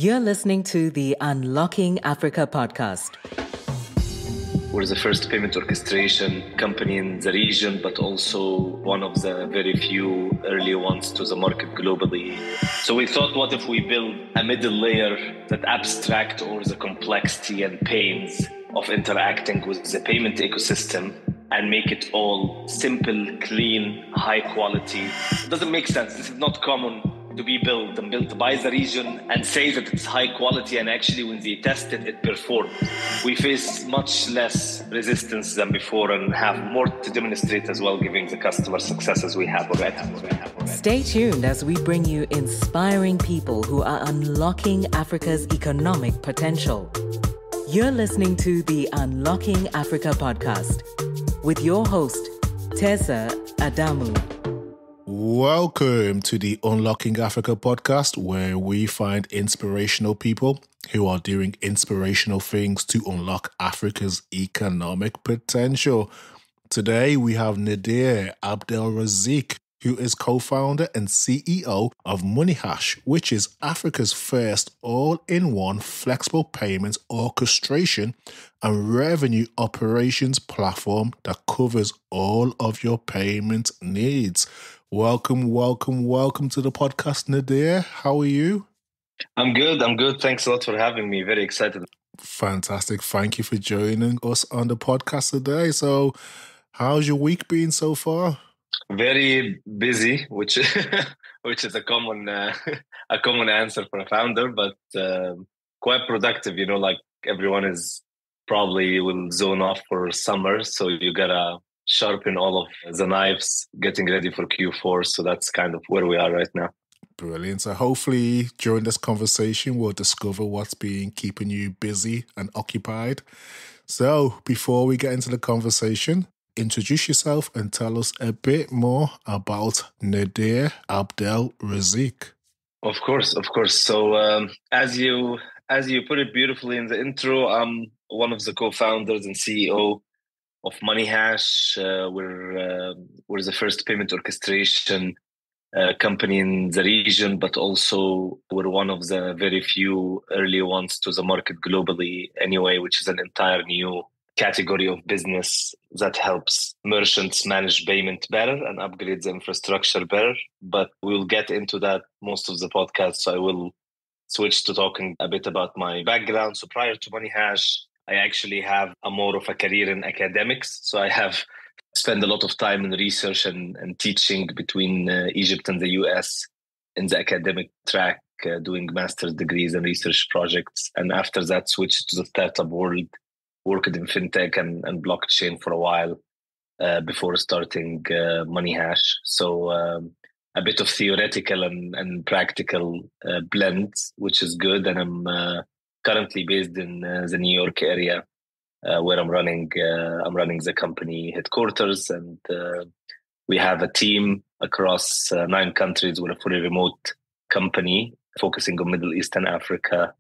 You're listening to the Unlocking Africa podcast. We're the first payment orchestration company in the region, but also one of the very few early ones to the market globally. So we thought, what if we build a middle layer that abstract all the complexity and pains of interacting with the payment ecosystem and make it all simple, clean, high quality. It doesn't make sense. This is not common to be built by the region and say that it's high quality, and actually when they test it, it performed. We face much less resistance than before and have more to demonstrate as well, giving the customer success as we have already. Stay tuned as we bring you inspiring people who are unlocking Africa's economic potential. You're listening to the Unlocking Africa podcast with your host, Tessa Adamu. Welcome to the Unlocking Africa podcast, where we find inspirational people who are doing inspirational things to unlock Africa's economic potential. Today, we have Nader Abdelrazik, who is co-founder and CEO of MoneyHash, which is Africa's first all-in-one flexible payments orchestration and revenue operations platform that covers all of your payment needs. Welcome to the podcast, Nader. How are you? I'm good. Thanks a lot for having me. Very excited. Fantastic. Thank you for joining us on the podcast today. So, how's your week been so far? Very busy, which is a common answer for a founder, but quite productive. You know, like everyone is probably will zone off for summer, so you gotta sharpen all of the knives, getting ready for Q4. So that's kind of where we are right now. Brilliant. So hopefully during this conversation, we'll discover what's been keeping you busy and occupied. So before we get into the conversation, introduce yourself and tell us a bit more about Nader Abdelrazik. Of course. So as you put it beautifully in the intro, I'm one of the co-founders and CEO of MoneyHash. We're the first payment orchestration company in the region, but also we're one of the very few early ones to the market globally anyway, which is an entire new category of business that helps merchants manage payment better and upgrade the infrastructure better. But we'll get into that most of the podcast. So I will switch to talking a bit about my background. So prior to MoneyHash, I actually have more of a career in academics. So I have spent a lot of time in research and teaching between Egypt and the US in the academic track, doing master's degrees and research projects. And after that, switched to the startup world, worked in fintech and blockchain for a while before starting MoneyHash. So a bit of theoretical and practical blends, which is good. And I'm currently based in the New York area, where I'm running the company headquarters, and we have a team across 9 countries. We're a fully remote company focusing on Middle East and Africa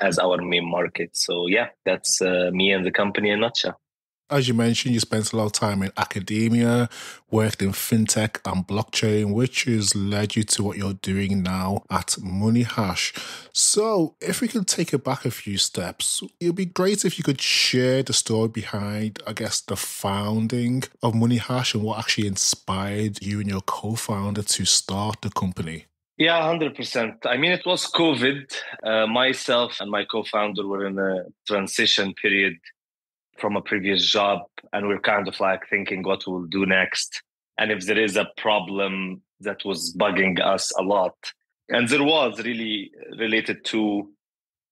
as our main market. So yeah, that's me and the company in a nutshell. As you mentioned, you spent a lot of time in academia, worked in fintech and blockchain, which has led you to what you're doing now at MoneyHash. So if we can take it back a few steps, it would be great if you could share the story behind, I guess, the founding of MoneyHash and what actually inspired you and your co-founder to start the company. Yeah, 100%. I mean, it was COVID. Myself and my co-founder were in a transition period from a previous job, and we're kind of like thinking what we'll do next. And if there is a problem that was bugging us a lot, and there was really related to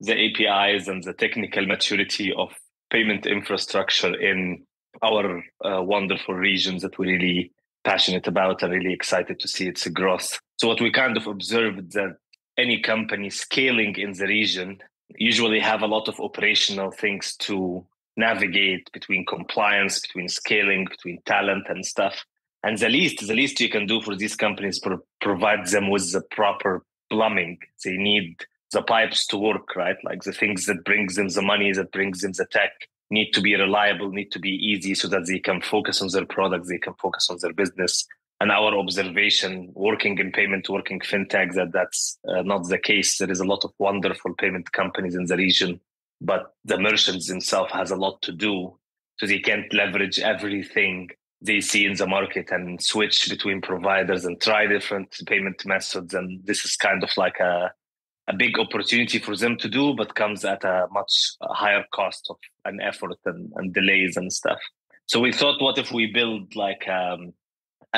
the APIs and the technical maturity of payment infrastructure in our wonderful regions that we're really passionate about and really excited to see its growth. So what we kind of observed that any company scaling in the region usually have a lot of operational things to navigate between compliance, between scaling, between talent and stuff. And the least you can do for these companies provide them with the proper plumbing. They need the pipes to work, right? Like the things that brings them the money, that brings them the tech, need to be reliable, need to be easy so that they can focus on their products, they can focus on their business and our observation, working in payment, working fintech, that's not the case. There is a lot of wonderful payment companies in the region, but the merchants themselves has a lot to do, so they can't leverage everything they see in the market and switch between providers and try different payment methods. And this is kind of like a big opportunity for them to do, but comes at a much higher cost of an effort and delays and stuff. So we thought, what if we build like a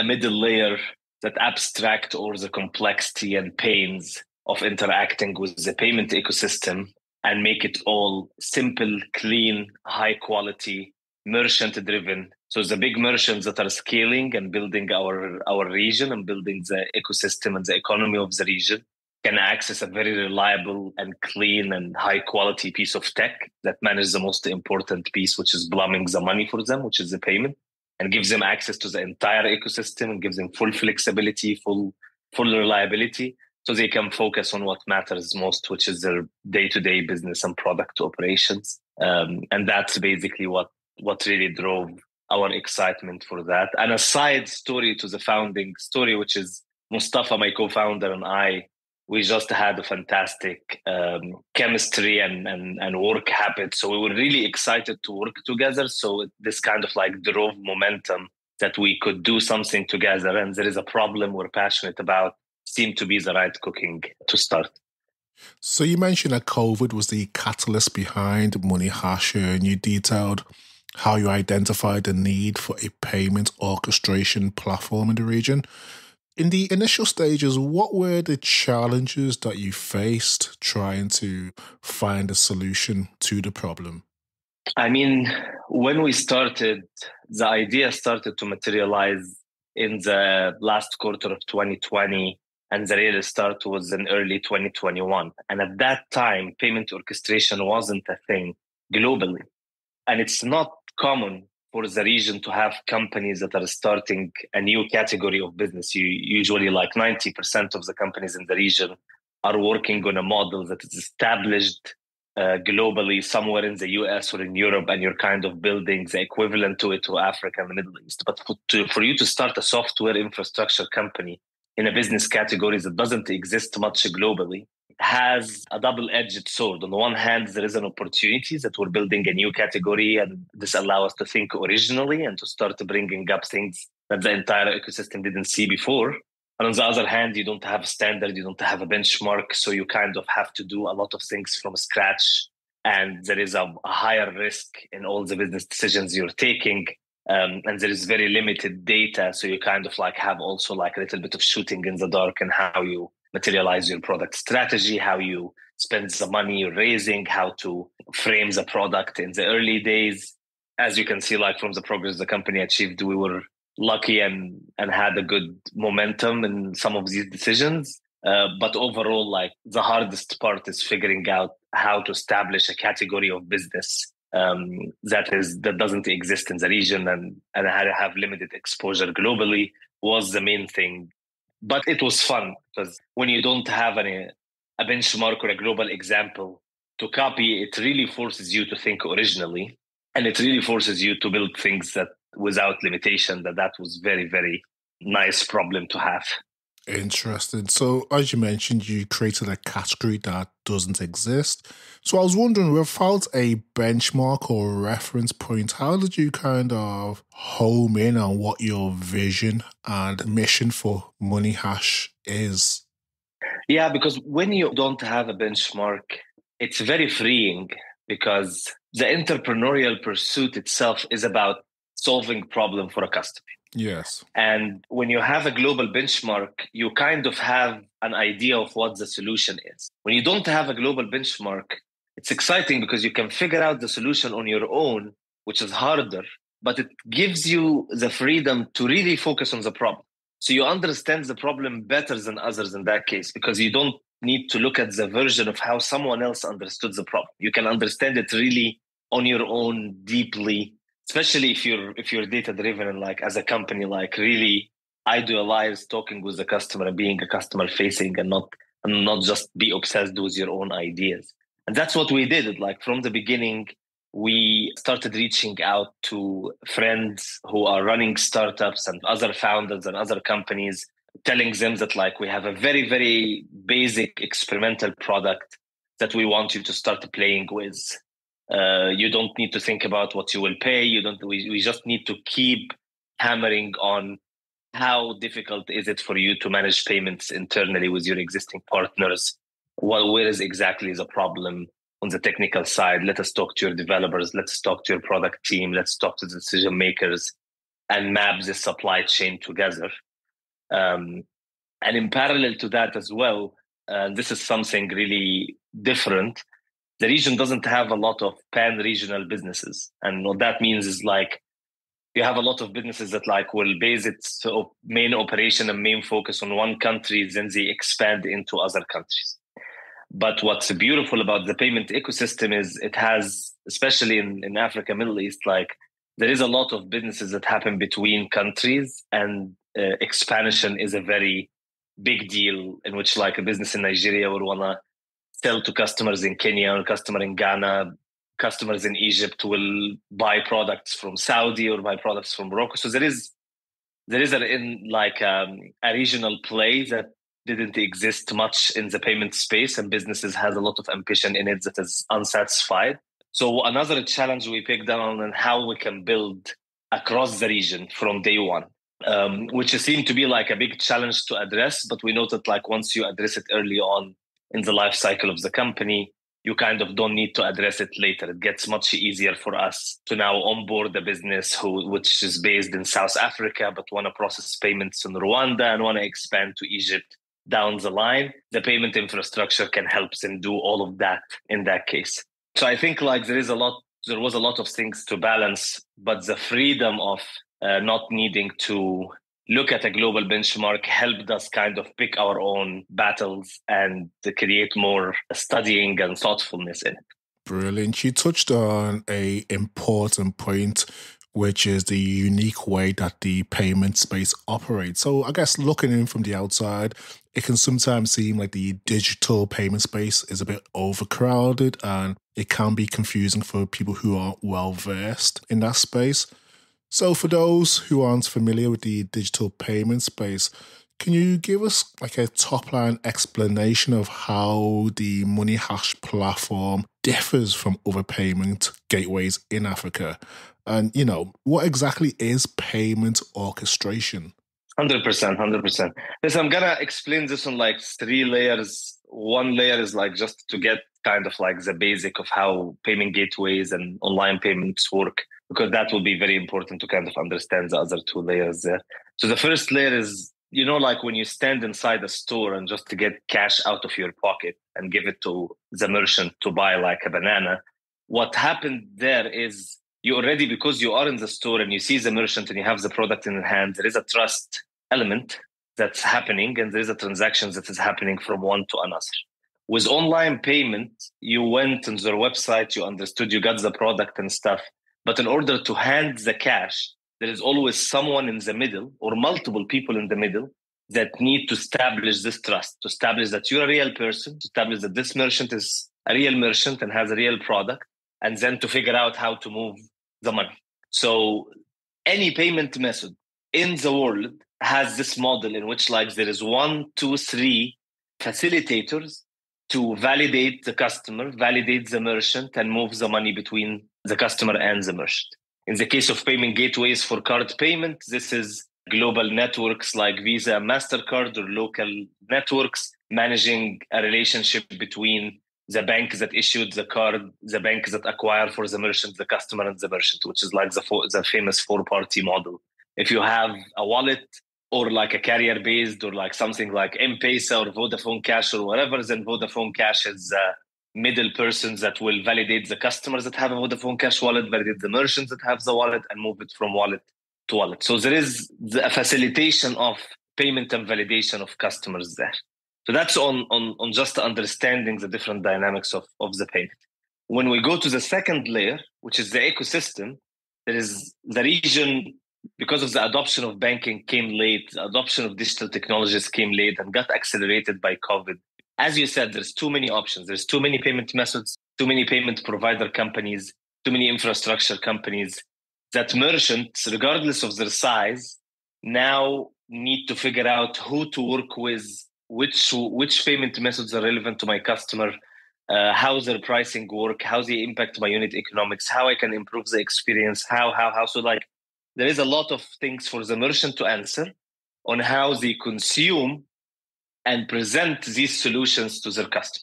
middle layer that abstract all the complexity and pains of interacting with the payment ecosystem and make it all simple, clean, high quality, merchant driven. So the big merchants that are scaling and building our region and building the ecosystem and the economy of the region can access a very reliable and clean and high quality piece of tech that manages the most important piece, which is plumbing the money for them, which is the payment, and gives them access to the entire ecosystem and gives them full flexibility, full reliability, so they can focus on what matters most, which is their day-to-day business and product operations. And that's basically what really drove our excitement for that. And a side story to the founding story, which is Mustafa, my co-founder, and I, we just had a fantastic chemistry and work habit. So we were really excited to work together. So this kind of like drove momentum that we could do something together. And there is a problem we're passionate about, seemed to be the right cooking to start. So you mentioned that COVID was the catalyst behind MoneyHash, and you detailed how you identified the need for a payment orchestration platform in the region. In the initial stages, what were the challenges that you faced trying to find a solution to the problem? I mean, when we started, the idea started to materialize in the last quarter of 2020, and the real start was in early 2021. And at that time, payment orchestration wasn't a thing globally. And it's not common for the region to have companies that are starting a new category of business. Usually like 90% of the companies in the region are working on a model that is established globally somewhere in the US or in Europe, and you're kind of building the equivalent to it to Africa and the Middle East. But for you to start a software infrastructure company in a business category that doesn't exist much globally has a double-edged sword. On the one hand, there is an opportunity that we're building a new category, and this allows us to think originally and to start bringing up things that the entire ecosystem didn't see before. And on the other hand, you don't have a standard, you don't have a benchmark, so you kind of have to do a lot of things from scratch, and there is a higher risk in all the business decisions you're taking. And there is very limited data, so you kind of like have also like a little bit of shooting in the dark in how you materialize your product strategy, how you spend the money you're raising, how to frame the product in the early days. As you can see, like from the progress the company achieved, we were lucky and had a good momentum in some of these decisions. But overall, like the hardest part is figuring out how to establish a category of business that doesn't exist in the region and have limited exposure globally was the main thing. But it was fun because when you don't have a benchmark or a global example to copy, it really forces you to think originally, and it really forces you to build things that without limitation. That was very, very nice problem to have. Interesting. So, as you mentioned, you created a category that doesn't exist. So I was wondering, without a benchmark or reference point, how did you kind of home in on what your vision and mission for MoneyHash is? Yeah, because when you don't have a benchmark, it's very freeing because the entrepreneurial pursuit itself is about solving problem for a customer. Yes. And when you have a global benchmark, you kind of have an idea of what the solution is. When you don't have a global benchmark, it's exciting because you can figure out the solution on your own, which is harder, but it gives you the freedom to really focus on the problem. So you understand the problem better than others in that case, because you don't need to look at the version of how someone else understood the problem. You can understand it really on your own deeply, especially if you're data driven and like as a company, like really idealize talking with the customer and being a customer facing and not just be obsessed with your own ideas. And that's what we did. Like from the beginning, we started reaching out to friends who are running startups and other founders and other companies, telling them that like we have a very, very basic experimental product that we want you to start playing with. You don't need to think about what you will pay. We just need to keep hammering on how difficult is it for you to manage payments internally with your existing partners. Where is exactly the problem on the technical side? Let us talk to your developers. Let's talk to your product team. Let's talk to the decision makers and map the supply chain together. And in parallel to that as well, this is something really different. The region doesn't have a lot of pan-regional businesses. And what that means is like you have a lot of businesses that like will base its main operation and main focus on one country, then they expand into other countries. But what's beautiful about the payment ecosystem is it has, especially in Africa, Middle East, like there is a lot of businesses that happen between countries, and expansion is a very big deal, in which like a business in Nigeria would want to sell to customers in Kenya or customer in Ghana. Customers in Egypt will buy products from Saudi or buy products from Morocco. So there is a regional play that didn't exist much in the payment space, and businesses has a lot of ambition in it that is unsatisfied. So another challenge we picked on and how we can build across the region from day one, which seemed to be like a big challenge to address. But we noted like once you address it early on in the life cycle of the company, you kind of don't need to address it later. It gets much easier for us to now onboard the business which is based in South Africa, but want to process payments in Rwanda and want to expand to Egypt down the line. The payment infrastructure can help them do all of that in that case. So I think like there was a lot of things to balance, but the freedom of not needing to look at a global benchmark helped us kind of pick our own battles and to create more studying and thoughtfulness in it. Brilliant. You touched on an important point, which is the unique way that the payment space operates. So I guess looking in from the outside, it can sometimes seem like the digital payment space is a bit overcrowded, and it can be confusing for people who aren't well versed in that space. So for those who aren't familiar with the digital payment space, can you give us like a top-line explanation of how the MoneyHash platform differs from other payment gateways in Africa? And, what exactly is payment orchestration? 100%. Listen, I'm going to explain this on like 3 layers. One layer is like just to get kind of like the basic of how payment gateways and online payments work, because that will be very important to kind of understand the other 2 layers there. So the first layer is, like when you stand inside a store and just to get cash out of your pocket and give it to the merchant to buy like a banana, what happened there is you already, because you are in the store and you see the merchant and you have the product in your hand, there is a trust element that's happening, and there is a transaction that is happening from one to another. With online payment, you went on their website, you understood, you got the product and stuff. But in order to hand the cash, there is always someone in the middle or multiple people in the middle that need to establish this trust, to establish that you're a real person, to establish that this merchant is a real merchant and has a real product, and then to figure out how to move the money. So any payment method in the world has this model in which like there is 1, 2, 3 facilitators to validate the customer, validate the merchant, and move the money between the customer and the merchant. In the case of payment gateways for card payment, this is global networks like Visa and MasterCard, or local networks managing a relationship between the bank that issued the card, the bank that acquired for the merchant, the customer, and the merchant, which is like the famous 4-party model. If you have a wallet or like a carrier-based or like something like M-Pesa or Vodafone Cash or whatever, then Vodafone Cash is middle persons that will validate the customers that have a Vodafone Cash wallet, validate the merchants that have the wallet, and move it from wallet to wallet. So there is a facilitation of payment and validation of customers there. So that's on just understanding the different dynamics of the payment. When we go to the second layer, which is the ecosystem, there is the region, because of the adoption of banking came late, the adoption of digital technologies came late and got accelerated by COVID. As you said, there's too many options. There's too many payment methods, too many payment provider companies, too many infrastructure companies, that merchants, regardless of their size, now need to figure out who to work with, which payment methods are relevant to my customer, how their pricing work, how they impact my unit economics, how I can improve the experience, how. So like there is a lot of things for the merchant to answer on how they consume and present these solutions to their customer.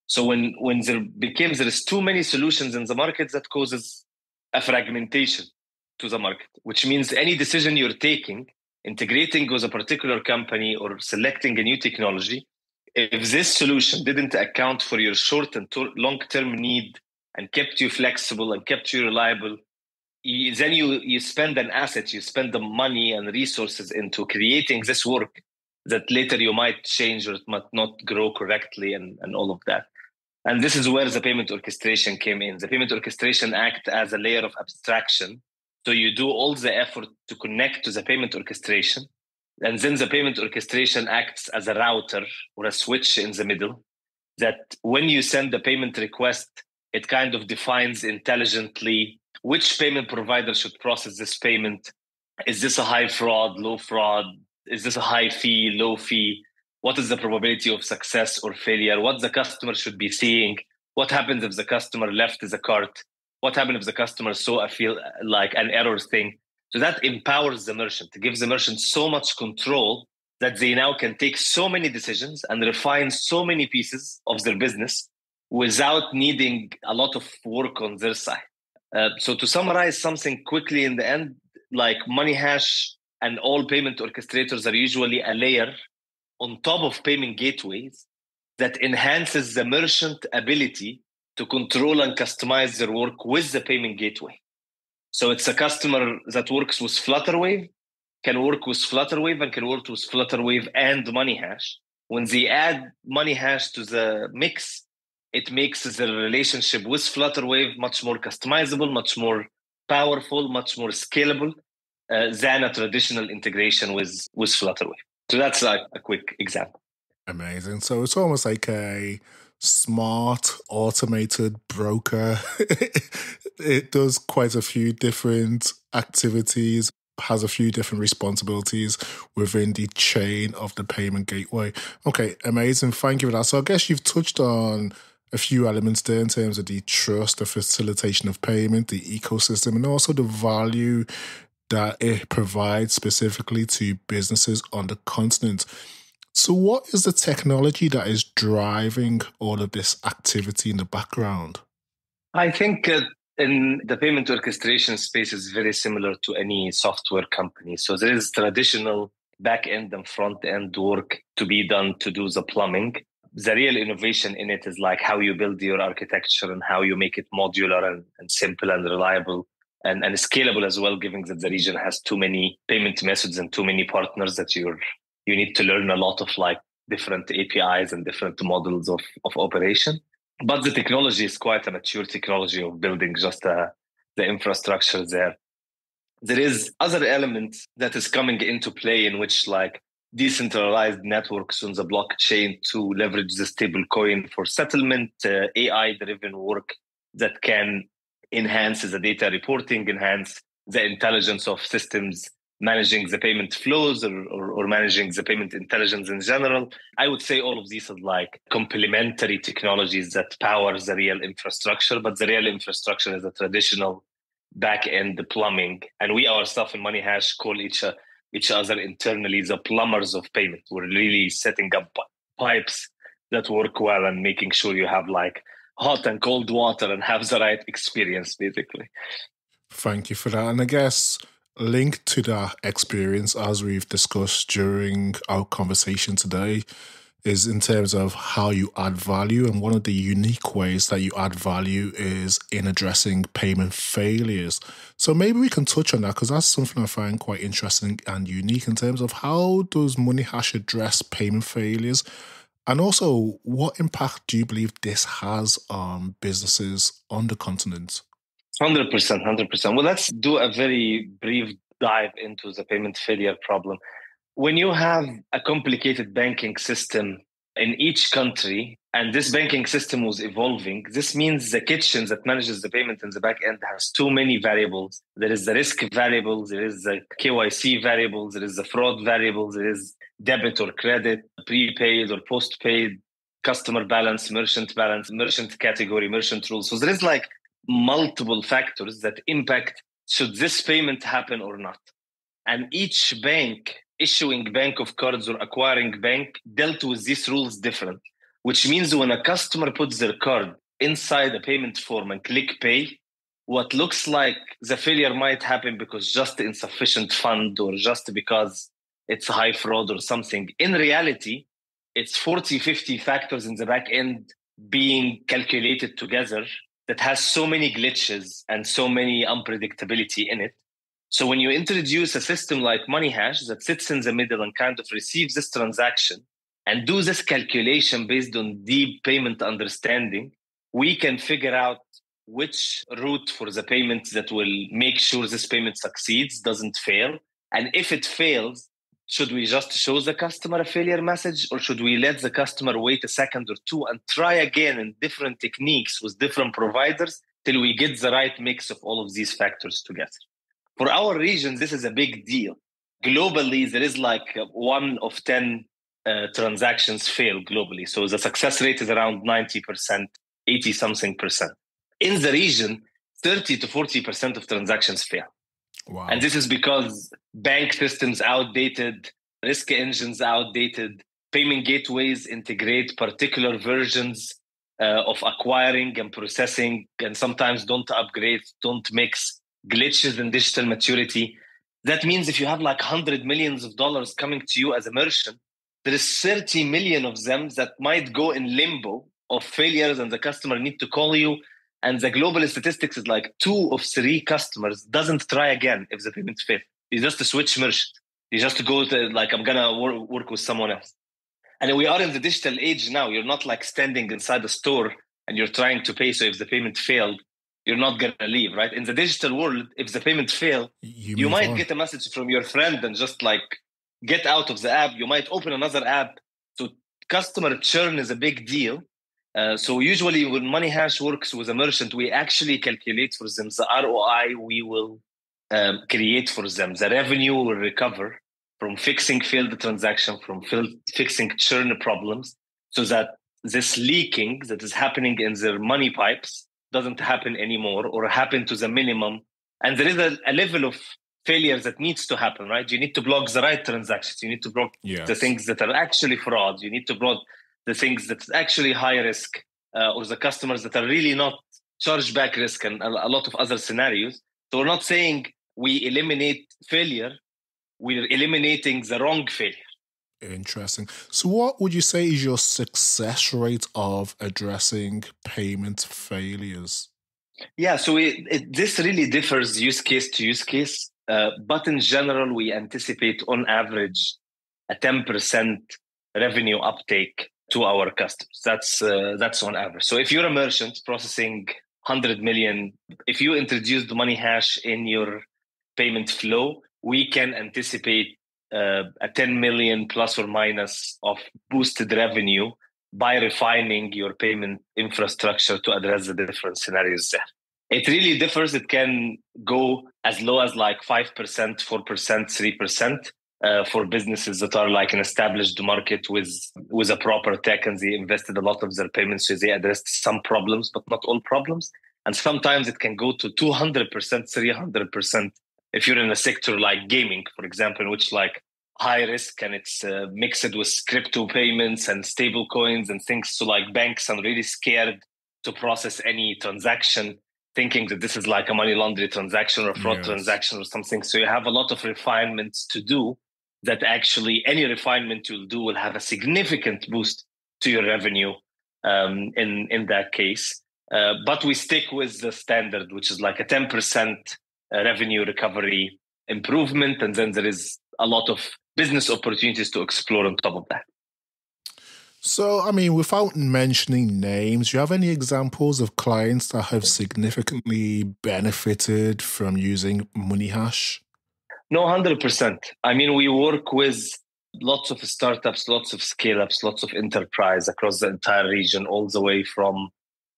So when there is too many solutions in the market, that causes a fragmentation to the market, which means any decision you're taking, integrating with a particular company or selecting a new technology, if this solution didn't account for your short and long-term need and kept you flexible and kept you reliable, then you spend an asset, you spend the money and resources into creating this work that later you might change or it might not grow correctly and all of that. And this is where the payment orchestration came in. The payment orchestration acts as a layer of abstraction. So you do all the effort to connect to the payment orchestration. And then the payment orchestration acts as a router or a switch in the middle that when you send the payment request, it kind of defines intelligently which payment provider should process this payment. Is this a high fraud, low fraud? Is this a high fee, low fee? What is the probability of success or failure? What the customer should be seeing? What happens if the customer left the cart? What happens if the customer saw like an error thing? So that empowers the merchant, it gives the merchant so much control that they now can take so many decisions and refine so many pieces of their business without needing a lot of work on their side. So to summarize something quickly in the end, like MoneyHash and all payment orchestrators are usually a layer on top of payment gateways that enhances the merchant ability to control and customize their work with the payment gateway. So it's a customer that works with Flutterwave, can work with Flutterwave and can work with Flutterwave and MoneyHash. When they add MoneyHash to the mix, it makes the relationship with Flutterwave much more customizable, much more powerful, much more scalable than a traditional integration with Flutterwave. So that's like a quick example. Amazing. So it's almost like a smart automated broker. It does quite a few different activities, has a few different responsibilities within the chain of the payment gateway. Okay, amazing. Thank you for that. So I guess you've touched on a few elements there in terms of the trust, the facilitation of payment, the ecosystem, and also the value that it provides specifically to businesses on the continent. So what is the technology that is driving all of this activity in the background? I think in the payment orchestration space is very similar to any software company. So there is traditional back-end and front-end work to be done to do the plumbing. The real innovation in it is like how you build your architecture and how you make it modular and simple and reliable and scalable as well, given that the region has too many payment methods and too many partners that you need to learn a lot of like different APIs and different models of operation. But the technology is quite a mature technology of building just the infrastructure there. There is other elements that is coming into play in which like decentralized networks on the blockchain to leverage the stable coin for settlement, AI-driven work that can enhance the data reporting, enhance the intelligence of systems managing the payment flows or managing the payment intelligence in general. I would say all of these are like complementary technologies that power the real infrastructure, but the real infrastructure is a traditional back-end plumbing. And we ourselves in MoneyHash call each other internally the plumbers of payment. We're really setting up pipes that work well and making sure you have like hot and cold water and have the right experience, basically. Thank you for that. And I guess linked to that experience, as we've discussed during our conversation today, is in terms of how you add value. And one of the unique ways that you add value is in addressing payment failures. So maybe we can touch on that, because that's something I find quite interesting and unique in terms of how does MoneyHash address payment failures? And also, what impact do you believe this has on businesses on the continent? 100%. Well, let's do a very brief dive into the payment failure problem. When you have a complicated banking system in each country, and this banking system was evolving. This means the kitchen that manages the payment in the back end has too many variables. There is the risk variable, there is the KYC variables, there is the fraud variables, there is debit or credit, prepaid or postpaid, customer balance, merchant category, merchant rules. So there is like multiple factors that impact should this payment happen or not. And each bank, issuing bank of cards or acquiring bank, dealt with these rules different, which means when a customer puts their card inside a payment form and click pay, what looks like the failure might happen because just insufficient fund or just because it's high fraud or something. In reality, it's 40, 50 factors in the back end being calculated together that has so many glitches and so many unpredictability in it. So when you introduce a system like MoneyHash that sits in the middle and kind of receives this transaction and do this calculation based on deep payment understanding, we can figure out which route for the payment that will make sure this payment succeeds, doesn't fail. And if it fails, should we just show the customer a failure message, or should we let the customer wait a second or two and try again in different techniques with different providers till we get the right mix of all of these factors together? For our region, this is a big deal. Globally, there is like 1 of 10 transactions fail globally. So the success rate is around 90%, 80-something percent. In the region, 30 to 40% of transactions fail. Wow. And this is because bank systems outdated, risk engines outdated, payment gateways integrate particular versions of acquiring and processing, and sometimes don't upgrade, don't mix, glitches in digital maturity. That means if you have like $100 million coming to you as a merchant, there is 30 million of them that might go in limbo of failures, and the customer need to call you. And the global statistics is like 2 of 3 customers doesn't try again if the payment fails. You just switch merchant. You just go to like, I'm going to work with someone else. And we are in the digital age now. You're not like standing inside the store and you're trying to pay. So if the payment failed, you're not going to leave, right? In the digital world, if the payment failed, you might get a message from your friend and just like get out of the app. You might open another app. So customer churn is a big deal. So usually when MoneyHash works with a merchant, we actually calculate for them the ROI we will create for them. The revenue will recover from fixing failed transaction, from fixing churn problems, so that this leaking that is happening in their money pipes doesn't happen anymore or happen to the minimum. And there is a level of failure that needs to happen, right? You need to block the right transactions. You need to block the things that are actually fraud. You need to block the things that's actually high risk, or the customers that are really not chargeback risk, and a lot of other scenarios. So we're not saying we eliminate failure, we're eliminating the wrong failure. Interesting. So what would you say is your success rate of addressing payment failures? Yeah, so this really differs use case to use case. But in general, we anticipate on average a 10% revenue uptake to our customers. That's on average. So if you're a merchant processing 100 million, if you introduce the MoneyHash in your payment flow, we can anticipate a 10 million plus or minus of boosted revenue by refining your payment infrastructure to address the different scenarios there. It really differs. It can go as low as like 5%, 4%, 3%. For businesses that are like an established market with a proper tech, and they invested a lot of their payments, so they addressed some problems, but not all problems. And sometimes it can go to 200%, 300% if you're in a sector like gaming, for example, in which like high risk and it's mixed with crypto payments and stable coins and things. So like banks are really scared to process any transaction, thinking that this is like a money laundering transaction or fraud transaction or something. So you have a lot of refinements to do, that actually any refinement you'll do will have a significant boost to your revenue in that case. But we stick with the standard, which is like a 10% revenue recovery improvement. And then there is a lot of business opportunities to explore on top of that. So, I mean, without mentioning names, do you have any examples of clients that have significantly benefited from using MoneyHash? No, 100%. I mean, we work with lots of startups, lots of scale-ups, lots of enterprise across the entire region, all the way from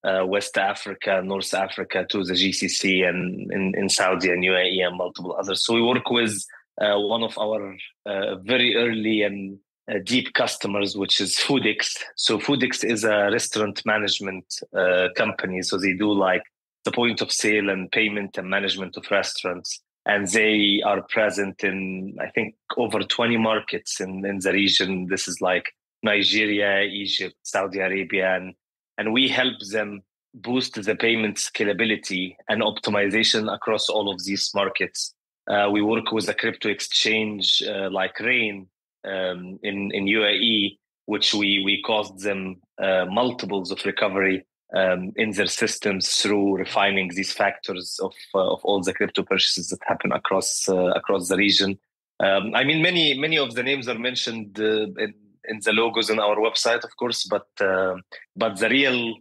West Africa, North Africa to the GCC and in Saudi and UAE and multiple others. So we work with one of our very early and deep customers, which is Foodix. So Foodix is a restaurant management company. So they do like the point of sale and payment and management of restaurants. And they are present in, I think, over 20 markets in the region. This is like Nigeria, Egypt, Saudi Arabia. And we help them boost the payment scalability and optimization across all of these markets. We work with a crypto exchange like Rain in UAE, which we caused them multiples of recovery in their systems through refining these factors of all the crypto purchases that happen across the region. I mean, many of the names are mentioned in the logos on our website, of course, but the real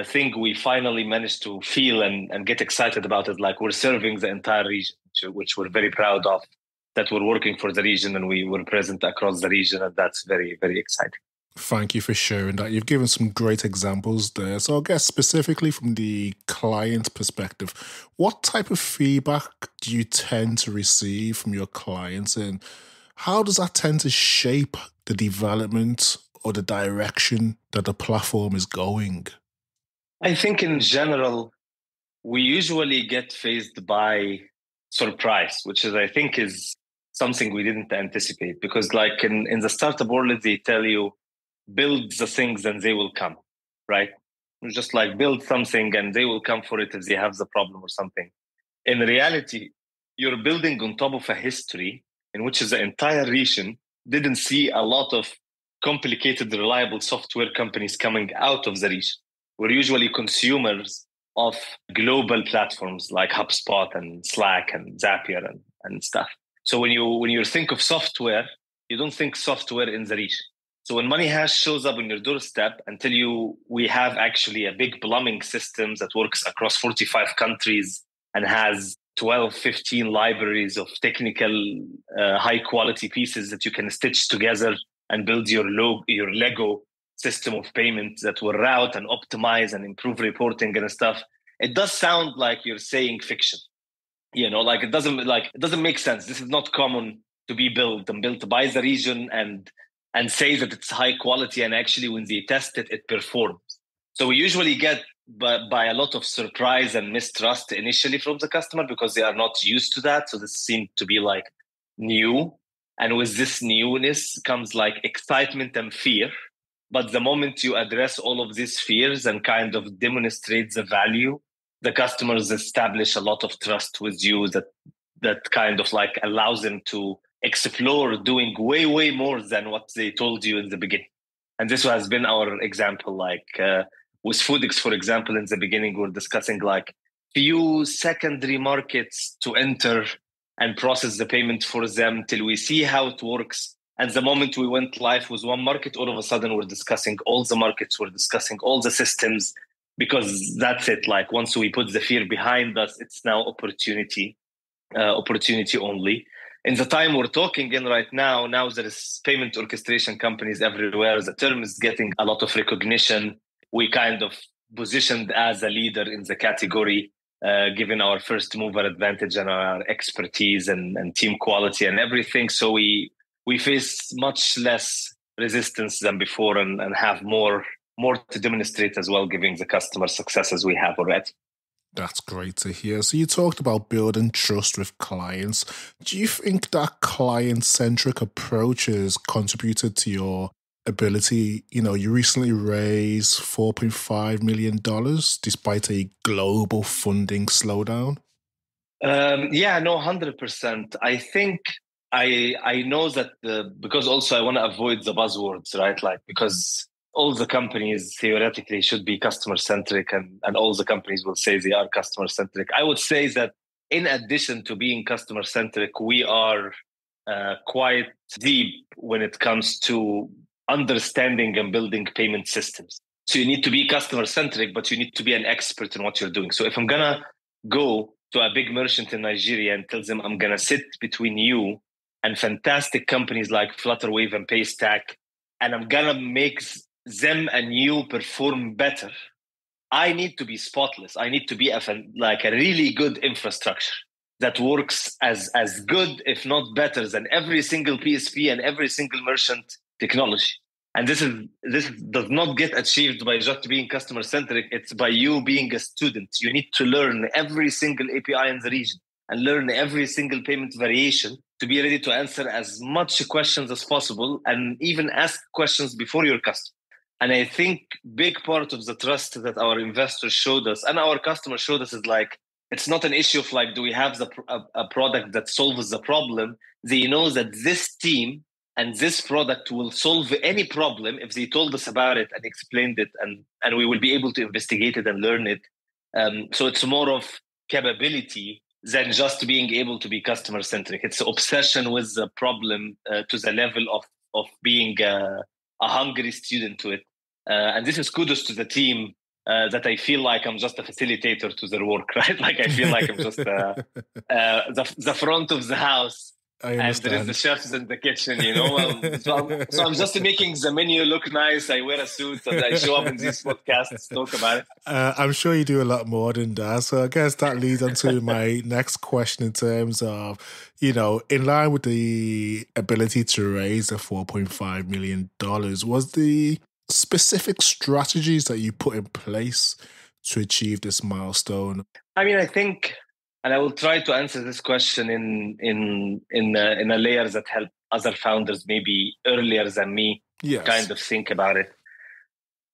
thing we finally managed to feel and get excited about is like we're serving the entire region, which we're very proud of, that we're working for the region and we were present across the region, and that's very, very exciting. Thank you for sharing that. You've given some great examples there. So I guess specifically from the client perspective, what type of feedback do you tend to receive from your clients, and how does that tend to shape the development or the direction that the platform is going? I think in general, we usually get faced by surprise, which I think is something we didn't anticipate, because like in the startup world, they tell you, build the things and they will come, right? Just like build something and they will come for it if they have the problem or something. In reality, you're building on top of a history in which the entire region didn't see a lot of complicated, reliable software companies coming out of the region. We're usually consumers of global platforms like HubSpot and Slack and Zapier and stuff. So when you think of software, you don't think software in the region. So when MoneyHash shows up on your doorstep and tell you we have actually a big plumbing system that works across 45 countries and has 12, 15 libraries of technical, high quality pieces that you can stitch together and build your Lego system of payment that will route and optimize and improve reporting and stuff. It does sound like you're saying fiction, like it doesn't make sense. This is not common to be built by the region and say that it's high quality, and actually when they test it, it performs. So we usually get by a lot of surprise and mistrust initially from the customer because they are not used to that. So this seemed to be like new. And with this newness comes like excitement and fear. But the moment you address all of these fears and kind of demonstrate the value, the customers establish a lot of trust with you that kind of like allows them to explore doing way, way more than what they told you in the beginning. And this has been our example, like with Foodix, for example, in the beginning, we're discussing like few secondary markets to enter and process the payment for them till we see how it works. And the moment we went live with one market, all of a sudden we're discussing all the markets, we're discussing all the systems, because that's it. Like once we put the fear behind us, it's now opportunity only. In the time we're talking in right now there is payment orchestration companies everywhere. The term is getting a lot of recognition. We kind of positioned as a leader in the category, given our first mover advantage and our expertise and team quality and everything. So we face much less resistance than before and have more to demonstrate as well, giving the customer successes we have already. That's great to hear. So you talked about building trust with clients. Do you think that client-centric approach has contributed to your ability? You recently raised $4.5 million despite a global funding slowdown. 100%. I think I know that because also I want to avoid the buzzwords, right? Like, because all the companies theoretically should be customer-centric and all the companies will say they are customer-centric. I would say that in addition to being customer-centric, we are quite deep when it comes to understanding and building payment systems. So you need to be customer-centric, but you need to be an expert in what you're doing. So if I'm going to go to a big merchant in Nigeria and tell them I'm going to sit between you and fantastic companies like Flutterwave and Paystack, and I'm gonna make them and you perform better, I need to be spotless. I need to be a really good infrastructure that works as good, if not better, than every single PSP and every single merchant technology. And this does not get achieved by just being customer centric. It's by you being a student. You need to learn every single API in the region and learn every single payment variation to be ready to answer as much questions as possible and even ask questions before your customer. And I think big part of the trust that our investors showed us and our customers showed us is like, it's not an issue of like, do we have a product that solves the problem? They know that this team and this product will solve any problem if they told us about it and explained it, and we will be able to investigate it and learn it. So it's more of capability than just being able to be customer centric. It's obsession with the problem to the level of being a hungry student to it. And this is kudos to the team that I feel like I'm just a facilitator to their work, right? Like I feel like I'm just the front of the house. And there is the chefs in the kitchen, you know. So I'm just making the menu look nice. I wear a suit and I show up in these podcasts, talk about it. I'm sure you do a lot more than that. So I guess that leads on to my next question in terms of, you know, in line with the ability to raise the $4.5 million, was the specific strategies that you put in place to achieve this milestone? I mean, I think... And I will try to answer this question in a layer that help other founders maybe earlier than me kind of think about it.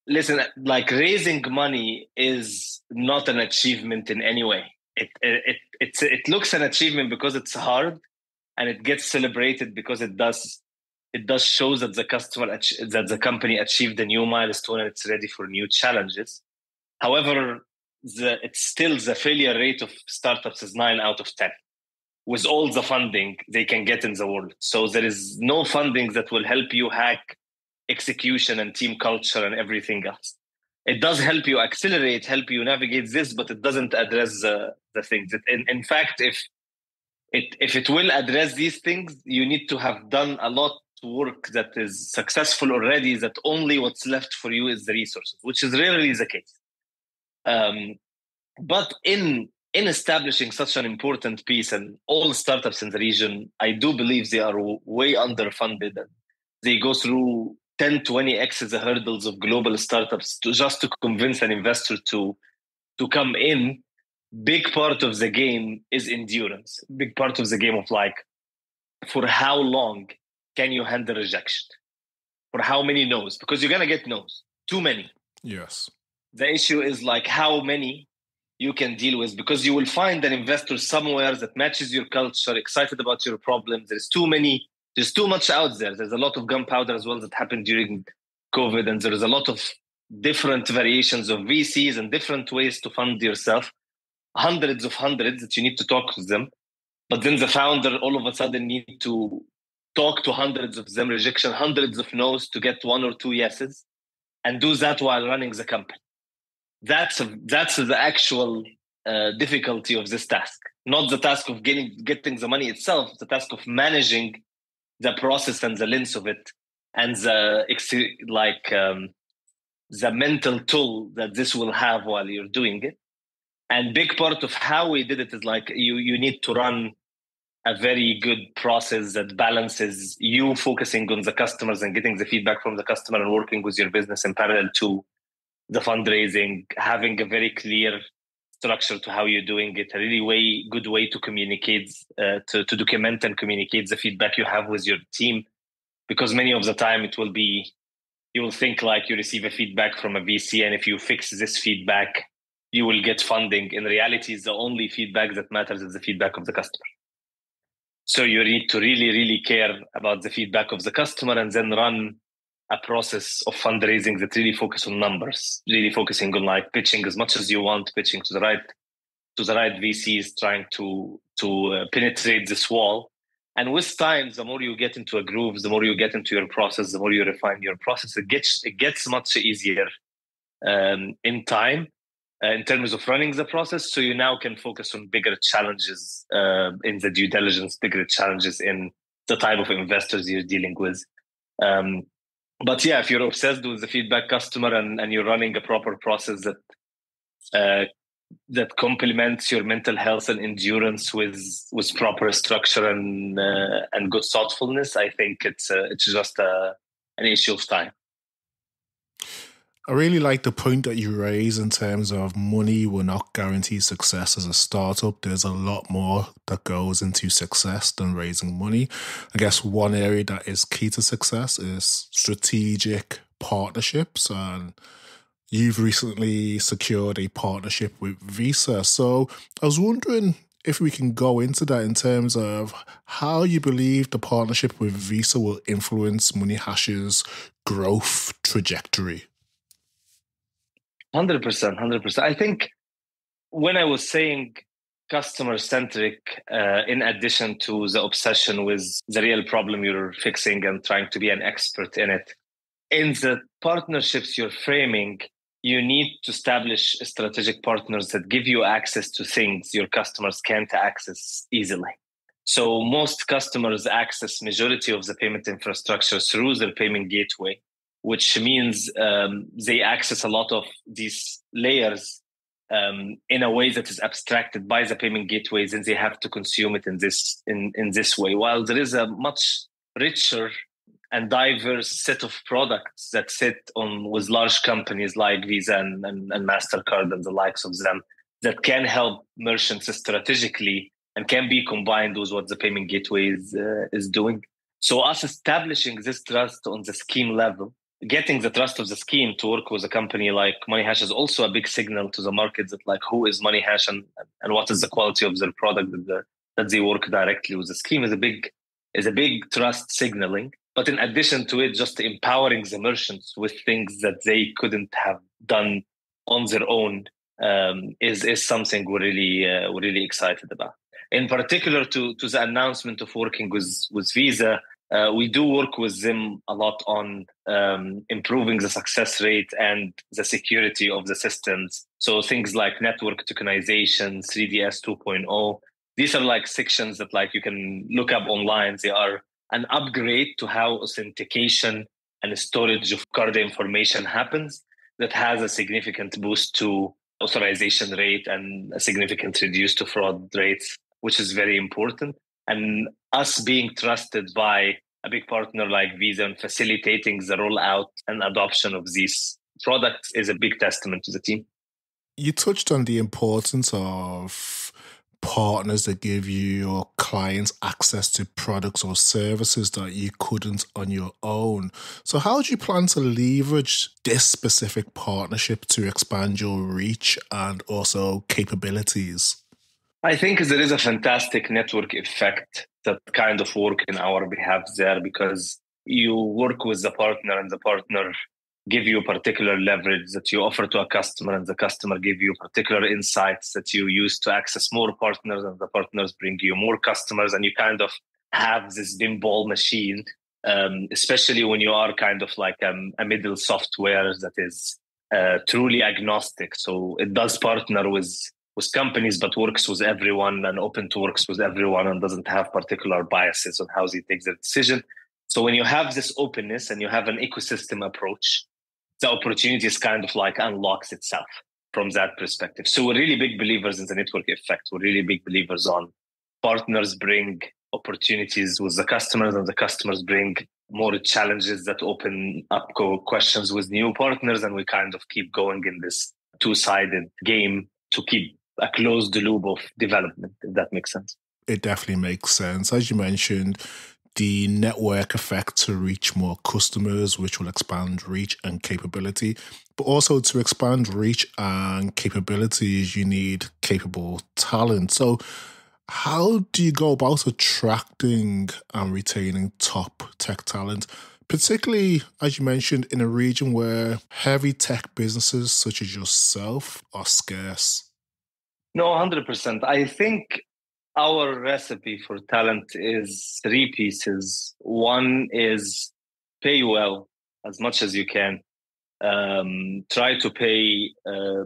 Listen, like raising money is not an achievement in any way. It looks an achievement because it's hard, and it gets celebrated because it does show that the company achieved a new milestone and it's ready for new challenges. However, it's still the failure rate of startups is 9 out of 10 with all the funding they can get in the world. So there is no funding that will help you hack execution and team culture and everything else. It does help you accelerate, help you navigate this, but it doesn't address the things. In fact, if it will address these things, you need to have done a lot of work that is successful already, that only what's left for you is the resources, which is rarely the case. But in establishing such an important piece, and all startups in the region, I do believe they are way underfunded, and they go through 10, 20x the hurdles of global startups just to convince an investor to come in. Big part of the game is endurance. Big part of the game of like, for how long can you handle rejection? For how many no's? Because you're going to get no's. Too many. Yes. The issue is like how many you can deal with, because you will find an investor somewhere that matches your culture, excited about your problems. There's too much out there. There's a lot of gunpowder as well that happened during COVID, and there's a lot of different variations of VCs and different ways to fund yourself. Hundreds that you need to talk to them. But then the founder all of a sudden need to talk to hundreds of them, rejection, hundreds of no's to get 1 or 2 yeses, and do that while running the company. That's the actual difficulty of this task. Not the task of getting the money itself, the task of managing the process and the lens of it, and the mental toll that this will have while you're doing it. And big part of how we did it is like you need to run a very good process that balances you focusing on the customers and getting the feedback from the customer and working with your business in parallel to the fundraising, having a very clear structure to how you're doing it, a really good way to communicate, to document and communicate the feedback you have with your team. Because many of the time you will think like you receive a feedback from a VC, and if you fix this feedback, you will get funding. In reality, the only feedback that matters is the feedback of the customer. So you need to really, really care about the feedback of the customer, and then run a process of fundraising that really focus on numbers, really focusing on like pitching as much as you want, pitching to the right VCs, trying to penetrate this wall. And with time, the more you get into a groove, the more you get into your process, the more you refine your process, it gets much easier in time in terms of running the process. So you now can focus on bigger challenges in the due diligence, bigger challenges in the type of investors you're dealing with. But yeah, if you're obsessed with the feedback customer and you're running a proper process that complements your mental health and endurance with proper structure and good thoughtfulness, I think it's just an issue of time. I really like the point that you raise in terms of money will not guarantee success as a startup. There's a lot more that goes into success than raising money. I guess one area that is key to success is strategic partnerships, and you've recently secured a partnership with Visa. So I was wondering if we can go into that in terms of how you believe the partnership with Visa will influence MoneyHash's growth trajectory. 100%. I think when I was saying customer-centric, in addition to the obsession with the real problem you're fixing and trying to be an expert in it, in the partnerships you're framing, you need to establish strategic partners that give you access to things your customers can't access easily. So most customers access majority of the payment infrastructure through their payment gateway, which means they access a lot of these layers in a way that is abstracted by the payment gateways, and they have to consume it in this way. While there is a much richer and diverse set of products that sit on with large companies like Visa and MasterCard and the likes of them that can help merchants strategically and can be combined with what the payment gateway is doing. So us establishing this trust on the scheme level, getting the trust of the scheme to work with a company like MoneyHash is also a big signal to the market that like who is MoneyHash and what is the quality of their product that they work directly with the scheme is a big trust signaling. But in addition to it, just empowering the merchants with things that they couldn't have done on their own is something we're really excited about. In particular, to the announcement of working with Visa, we do work with them a lot on improving the success rate and the security of the systems. So things like network tokenization, 3DS 2.0, these are like sections that like you can look up online. They are an upgrade to how authentication and storage of card information happens that has a significant boost to authorization rate and a significant reduce to fraud rates, which is very important. And us being trusted by a big partner like Visa and facilitating the rollout and adoption of these products is a big testament to the team. You touched on the importance of partners that give your clients access to products or services that you couldn't on your own. So how do you plan to leverage this specific partnership to expand your reach and also capabilities? I think there is a fantastic network effect that kind of work in our behalf there, because you work with the partner and the partner give you particular leverage that you offer to a customer, and the customer give you particular insights that you use to access more partners, and the partners bring you more customers, and you kind of have this pinball machine, especially when you are kind of like a middle software that is truly agnostic. So it does partner with companies, but works with everyone and open to works with everyone and doesn't have particular biases on how they take their decision. So when you have this openness and you have an ecosystem approach, the opportunities kind of like unlocks itself from that perspective. So we're really big believers in the network effect. We're really big believers on partners bring opportunities with the customers, and the customers bring more challenges that open up questions with new partners. And we kind of keep going in this two-sided game to keep a closed loop of development, if that makes sense. It definitely makes sense. As you mentioned, the network effect to reach more customers, which will expand reach and capability. But also to expand reach and capabilities, you need capable talent. So how do you go about attracting and retaining top tech talent, particularly, as you mentioned, in a region where heavy tech businesses such as yourself are scarce? No, 100%. I think our recipe for talent is three pieces. One is pay well as much as you can. Try to pay.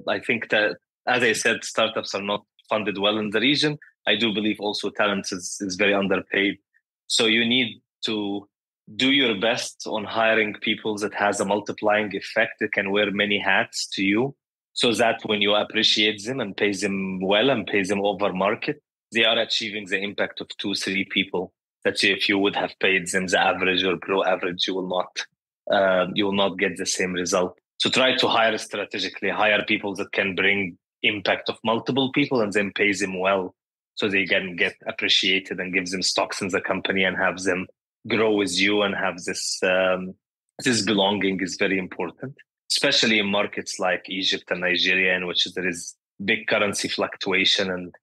I think that, as I said, startups are not funded well in the region. I do believe also talent is very underpaid. So you need to do your best on hiring people that has a multiplying effect. They can wear many hats to you, so that when you appreciate them and pay them well and pay them over market, they are achieving the impact of 2-3 people that if you would have paid them the average or below average, you will not get the same result. So try to hire strategically, hire people that can bring impact of multiple people and then pay them well, so they can get appreciated and give them stocks in the company and have them grow with you and have this belonging is very important, especially in markets like Egypt and Nigeria, in which there is big currency fluctuation and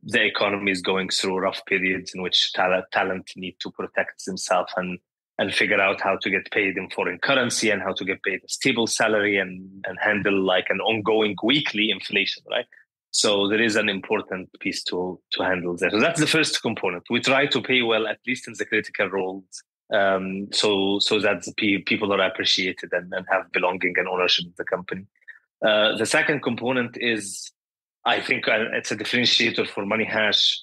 the economy is going through rough periods in which talent need to protect themselves and figure out how to get paid in foreign currency and how to get paid a stable salary and handle like an ongoing weekly inflation, right? So there is an important piece to handle there. So that's the first component. We try to pay well, at least in the critical roles, so that the people are appreciated and have belonging and ownership of the company. The second component is, I think it's a differentiator for MoneyHash,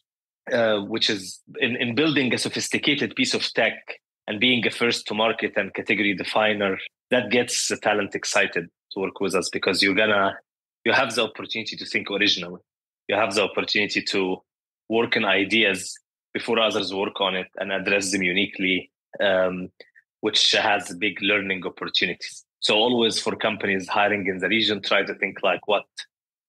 which is in building a sophisticated piece of tech and being a first to market and category definer, that gets the talent excited to work with us, because you have the opportunity to think originally. You have the opportunity to work on ideas before others work on it and address them uniquely, which has big learning opportunities. So always for companies hiring in the region, try to think like what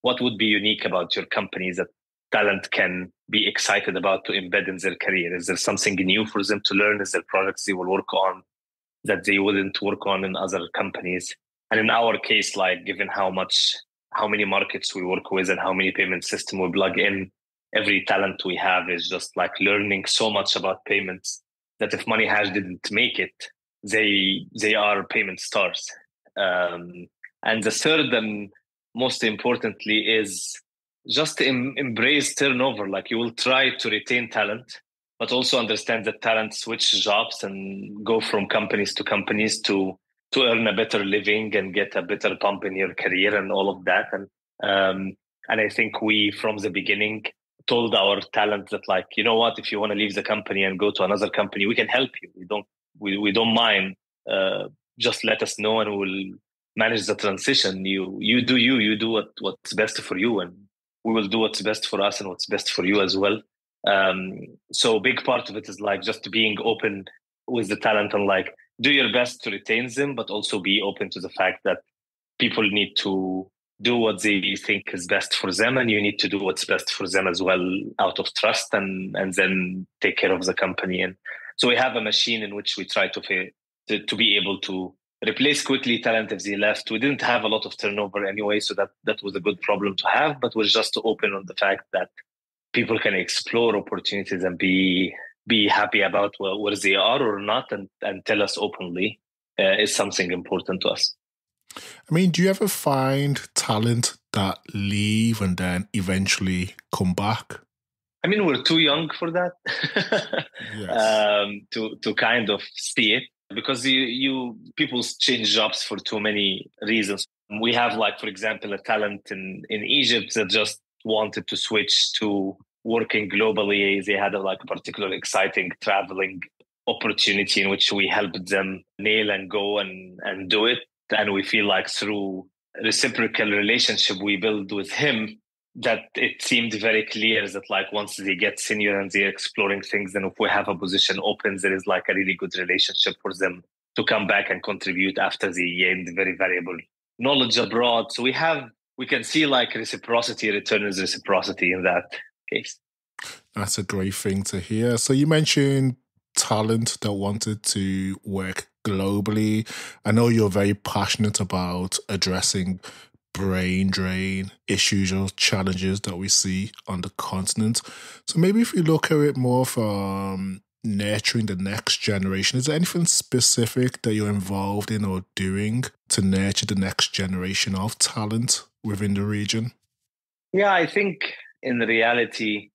would be unique about your company that talent can be excited about to embed in their career. Is there something new for them to learn? Is there products they will work on that they wouldn't work on in other companies? And in our case, like given how many markets we work with and how many payment system we plug in, every talent we have is just like learning so much about payments that if MoneyHash didn't make it, they are payment stars. And the third and most importantly is just embrace turnover. Like you will try to retain talent, but also understand that talent switch jobs and go from companies to companies to earn a better living and get a better pump in your career and all of that. And I think we, from the beginning, told our talent that, like, you know what, if you want to leave the company and go to another company, we can help you. We don't mind. Just let us know and we'll manage the transition. You do what's best for you, and we will do what's best for us and what's best for you as well. So a big part of it is like just being open with the talent and like do your best to retain them, but also be open to the fact that people need to do what they think is best for them, and you need to do what's best for them as well out of trust, and then take care of the company. And so we have a machine in which we try to be able to replace quickly talent if they left. We didn't have a lot of turnover anyway, so that was a good problem to have, but we're just open on the fact that people can explore opportunities and be happy about where they are or not, and tell us openly is something important to us. I mean, do you ever find talent that leave and then eventually come back? I mean, we're too young for that. Yes. To kind of see it, because people change jobs for too many reasons. We have, like, for example, a talent in Egypt that just wanted to switch to working globally. They had a particular exciting traveling opportunity in which we helped them nail and go and do it. And we feel like through reciprocal relationship we build with him, that it seemed very clear that like once they get senior and they're exploring things, then if we have a position open, there is like a really good relationship for them to come back and contribute after they gained very valuable knowledge abroad. So we can see like reciprocity, return is reciprocity in that case. That's a great thing to hear. So you mentioned talent that wanted to work globally. I know you're very passionate about addressing brain drain issues or challenges that we see on the continent. So maybe if we look at it more from nurturing the next generation, is there anything specific that you're involved in or doing to nurture the next generation of talent within the region? Yeah, I think in reality,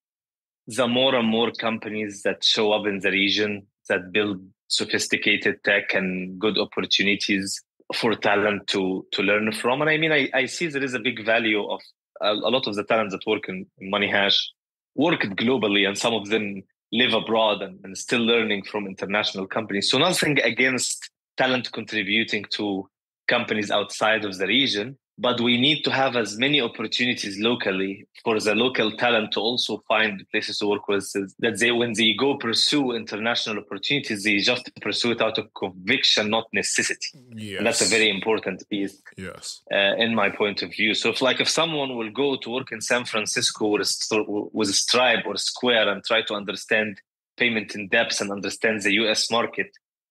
the more and more companies that show up in the region that build sophisticated tech and good opportunities for talent to learn from. And I mean, I see there is a big value of a lot of the talent that work in MoneyHash work globally, and some of them live abroad and still learning from international companies. So nothing against talent contributing to companies outside of the region, but we need to have as many opportunities locally for the local talent to also find places to work with, that when they go pursue international opportunities, they just pursue it out of conviction, not necessity. Yes. And that's a very important piece. Yes. In my point of view. So if someone will go to work in San Francisco with Stripe or Square and try to understand payment in depth and understand the US market,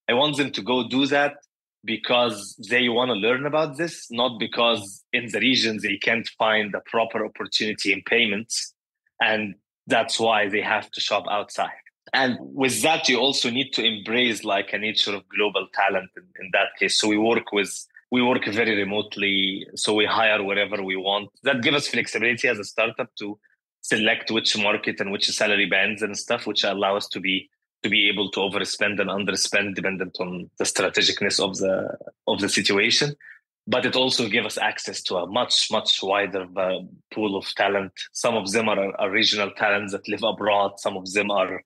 I want them to go do that because they want to learn about this, not because in the region they can't find a proper opportunity in payments. And that's why they have to shop outside. And with that, you also need to embrace like a nature of global talent in that case. So we work very remotely. So we hire wherever we want. That gives us flexibility as a startup to select which market and which salary bands and stuff, which allow us to be able to overspend and underspend dependent on the strategicness of the situation. But it also gives us access to a much, much wider pool of talent. Some of them are regional talents that live abroad. Some of them are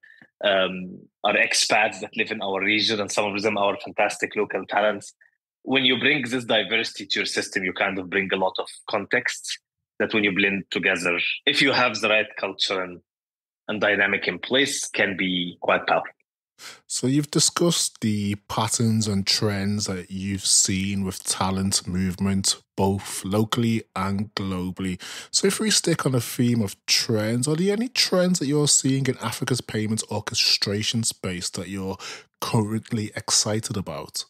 expats that live in our region, and some of them are fantastic local talents. When you bring this diversity to your system, you kind of bring a lot of context that when you blend together, if you have the right culture and dynamic in place, can be quite powerful. So you've discussed the patterns and trends that you've seen with talent movement, both locally and globally. So if we stick on the theme of trends, are there any trends that you're seeing in Africa's payments orchestration space that you're currently excited about?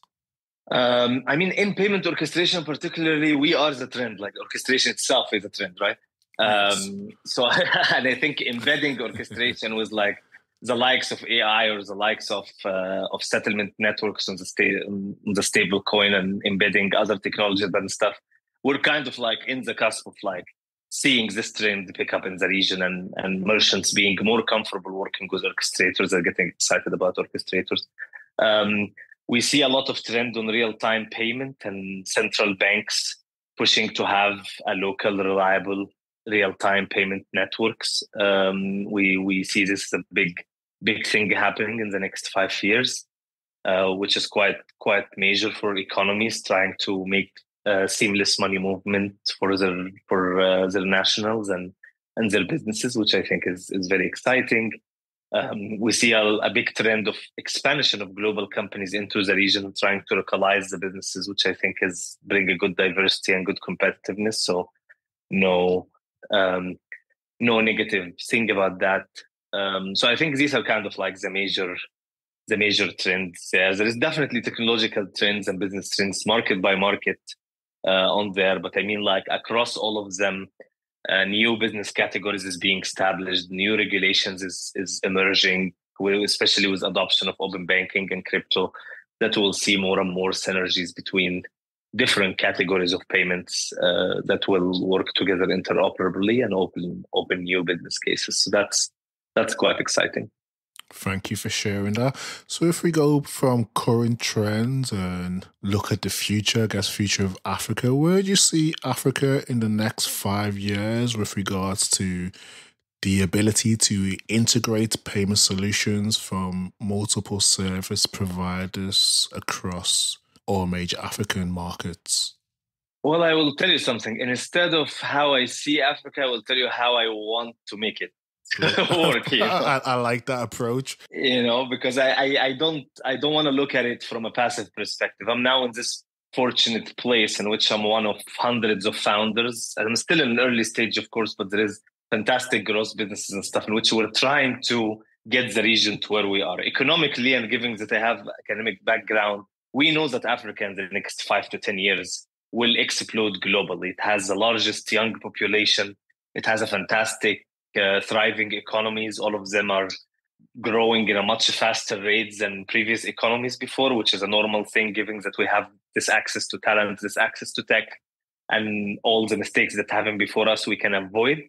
In payment orchestration, particularly, we are the trend. Like orchestration itself is a trend, right? Yes. So, and I think embedding orchestration was like the likes of AI or the likes of settlement networks on the stable coin and embedding other technologies and stuff. We're kind of like in the cusp of like seeing this trend pick up in the region and merchants being more comfortable working with orchestrators and getting excited about orchestrators. We see a lot of trend on real-time payment and central banks pushing to have a local, reliable, real-time payment networks. We see this as a big thing happening in the next 5 years, which is quite major for economies trying to make seamless money movement for their nationals and their businesses, which I think is very exciting. We see a big trend of expansion of global companies into the region, trying to localize the businesses, which I think is bring a good diversity and good competitiveness. So no negative thing about that. So I think these are kind of like the major trends. There is definitely technological trends and business trends, market by market, on there. But I mean, like across all of them, new business categories is being established, new regulations is emerging, especially with adoption of open banking and crypto, that we'll see more and more synergies between different categories of payments that will work together interoperably and open new business cases. So that's quite exciting. Thank you for sharing that. So if we go from current trends and look at the future, I guess future of Africa, where do you see Africa in the next 5 years with regards to the ability to integrate payment solutions from multiple service providers across all major African markets? Well, I will tell you something. And instead of how I see Africa, I will tell you how I want to make it work. I like that approach. Because I don't want to look at it from a passive perspective. I'm now in this fortunate place in which I'm one of hundreds of founders. I'm still in an early stage, of course, but there is fantastic growth businesses and stuff in which we're trying to get the region to where we are economically. And given that I have academic background, we know that Africa in the next 5 to 10 years will explode globally. It has the largest young population. It has a fantastic thriving economies. All of them are growing in a much faster rate than previous economies before, which is a normal thing, given that we have this access to talent, this access to tech, and all the mistakes that happened before us we can avoid.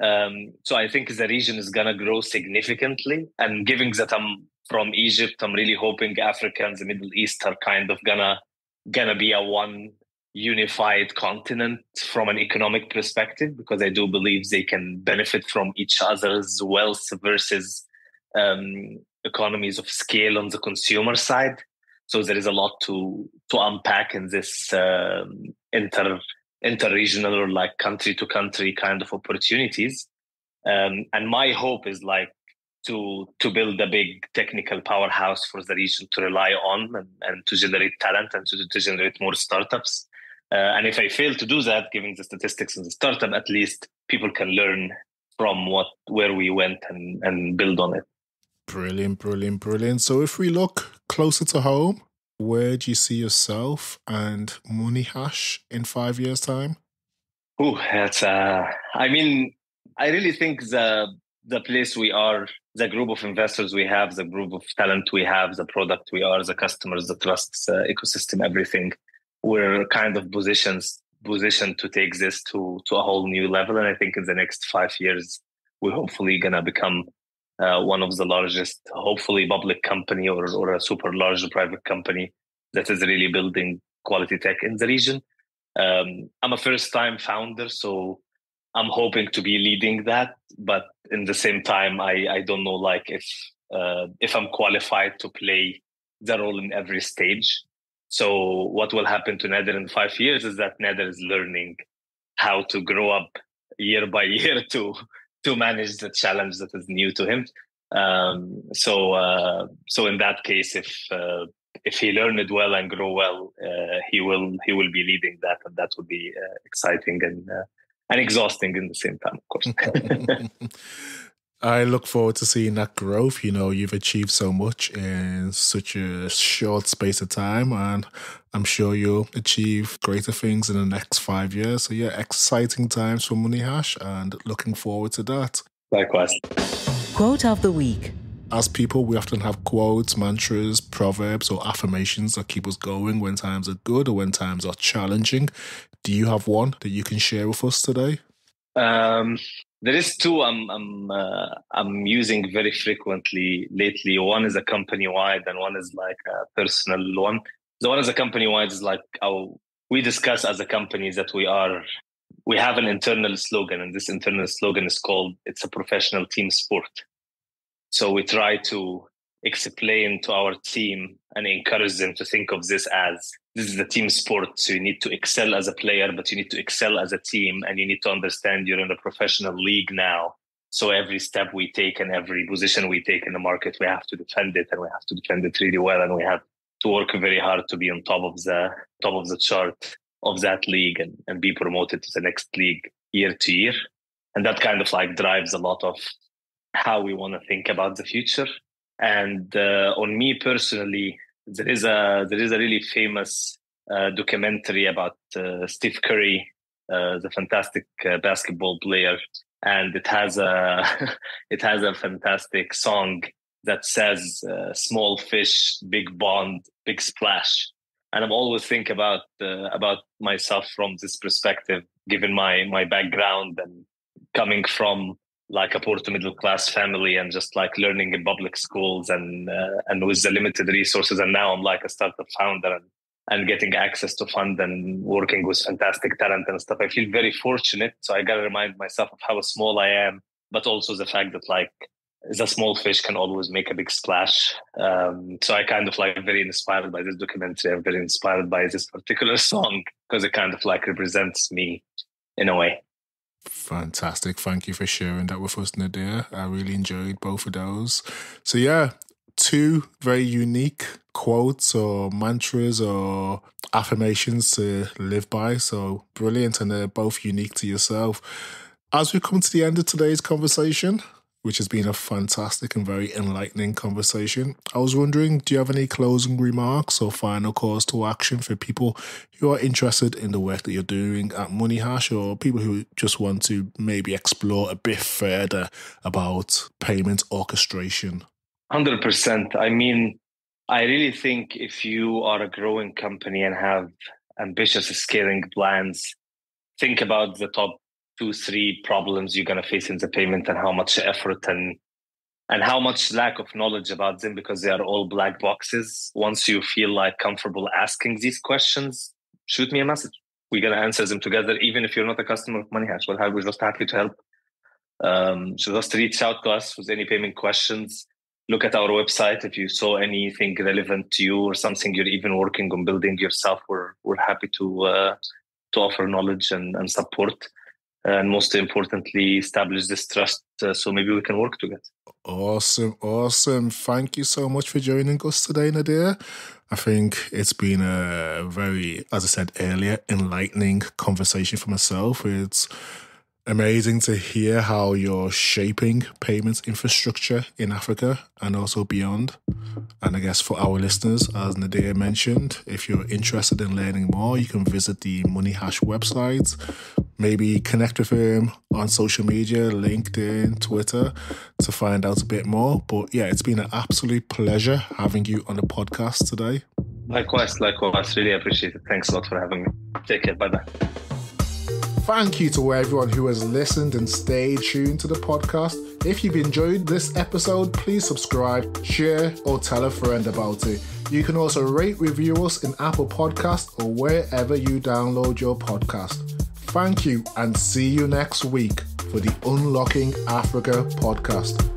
So I think the region is going to grow significantly. And given that I'm from Egypt, I'm really hoping Africa and the Middle East are kind of gonna be a one unified continent from an economic perspective, because I do believe they can benefit from each other's wealth versus economies of scale on the consumer side. So there is a lot to unpack in this interregional or like country to country kind of opportunities. And my hope is like to build a big technical powerhouse for the region to rely on and to generate talent and to generate more startups. And if I fail to do that, given the statistics in the startup, at least people can learn from where we went and build on it. Brilliant, brilliant, brilliant. So if we look closer to home, where do you see yourself and MoneyHash in 5 years' time? I mean, I really think the place we are, the group of investors we have, the group of talent we have, the product we are, the customers, the trust, ecosystem, everything, we're kind of positioned to take this to a whole new level. And I think in the next 5 years, we're hopefully going to become one of the largest, hopefully public company or a super large private company that is really building quality tech in the region. I'm a first-time founder, so I'm hoping to be leading that. But in the same time, I don't know like if I'm qualified to play the role in every stage. So what will happen to Nader in 5 years is that Nader is learning how to grow up year by year to manage the challenge that is new to him. So in that case, if he learned it well and grow well, he will be leading that, and that would be exciting and exhausting in the same time, of course. I look forward to seeing that growth. You know, you've achieved so much in such a short space of time, and I'm sure you'll achieve greater things in the next 5 years. So yeah, exciting times for MoneyHash, and looking forward to that. Likewise. Quote of the week. As people, we often have quotes, mantras, proverbs, or affirmations that keep us going when times are good or when times are challenging. Do you have one that you can share with us today? There is two I'm using very frequently lately. One is a company-wide and one is like a personal one. The one is a company-wide is like we discuss as a company that we have an internal slogan, and this internal slogan is called, it's a professional team sport. So we try to explain to our team and encourage them to think of this as, this is a team sport. So you need to excel as a player, but you need to excel as a team, and you need to understand you're in a professional league now. So every step we take and every position we take in the market, we have to defend it, and we have to defend it really well. And we have to work very hard to be on top of the chart of that league and be promoted to the next league year to year. And that kind of like drives a lot of how we want to think about the future. And on me personally, there is a really famous documentary about Steve Curry, the fantastic basketball player, and it has a fantastic song that says "Small fish, big pond, big splash." And I'm always think about myself from this perspective, given my background and coming from like a poor to middle class family and just like learning in public schools and with the limited resources. And now I'm like a startup founder and getting access to fund and working with fantastic talent and stuff. I feel very fortunate. So I got to remind myself of how small I am, but also the fact that like the small fish can always make a big splash. So I kind of like very inspired by this documentary. I'm very inspired by this particular song because it kind of like represents me in a way. Fantastic. Thank you for sharing that with us, Nader. I really enjoyed both of those. So yeah, two very unique quotes or mantras or affirmations to live by. So brilliant, and they're both unique to yourself. As we come to the end of today's conversation, which has been a fantastic and very enlightening conversation, I was wondering, do you have any closing remarks or final calls to action for people who are interested in the work that you're doing at MoneyHash, or people who just want to maybe explore a bit further about payment orchestration? 100%. I mean, I really think if you are a growing company and have ambitious scaling plans, think about the top 2-3 problems you're going to face in the payment and how much effort and how much lack of knowledge about them, because they are all black boxes. Once you feel like comfortable asking these questions, shoot me a message. We're going to answer them together, even if you're not a customer of MoneyHash. We're just happy to help. So just reach out to us with any payment questions. look at our website. If you saw anything relevant to you or something you're even working on building yourself, we're happy to offer knowledge and support. And most importantly, establish this trust so maybe we can work together. Awesome. Thank you so much for joining us today, Nader. I think it's been a very, as I said earlier, enlightening conversation for myself. It's amazing to hear how you're shaping payments infrastructure in Africa and also beyond. And I guess for our listeners, as Nader mentioned, if you're interested in learning more, you can visit the MoneyHash website, maybe connect with him on social media, LinkedIn, Twitter, to find out a bit more. But yeah, it's been an absolute pleasure having you on the podcast today. Likewise. Really appreciate it. Thanks a lot for having me. Take care. Bye-bye. Thank you to everyone who has listened and stayed tuned to the podcast. If you've enjoyed this episode, please subscribe, share, or tell a friend about it. You can also rate, review us in Apple Podcasts or wherever you download your podcast. Thank you, and see you next week for the Unlocking Africa podcast.